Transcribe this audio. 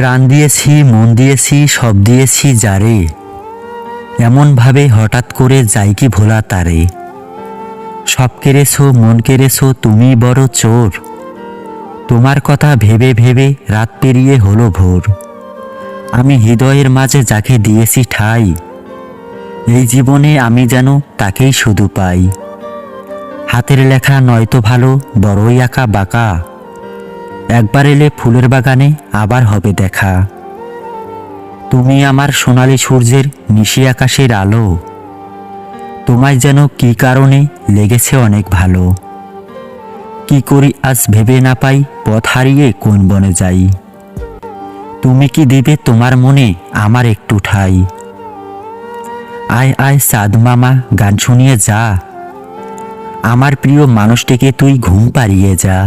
প্রাণ দিয়েছি, মন দিয়েছি, সব দিয়েছি যারে, এমনভাবে হঠাৎ করে যাই কি ভোলা তারে। সব কেড়েছো, মন কেড়েছো, তুমি বড় চোর। তোমার কথা ভেবে ভেবে রাত পেরিয়ে হলো ভোর। আমি হৃদয়ের মাঝে যাকে দিয়েছি ঠাই, এই জীবনে আমি যেন তাকেই শুধু পাই। হাতের লেখা নয়তো ভালো, বড়ই আঁকা বাঁকা। একবার এলে ফুলের বাগানে আবার হবে দেখা। তুমি আমার সোনালি সূর্যের নিশি আকাশের আলো। তোমায় যেন কি কারণে লেগেছে অনেক ভালো। কি করি আজ ভেবে না পাই, পথ হারিয়ে কোন বনে যাই। তুমি কি দিবে তোমার মনে আমার একটু ঠাই। আয় আয় চাঁদ মামা, গান শুনিয়ে যা, আমার প্রিয় মানুষটিকে তুই ঘুম পাড়িয়ে যা।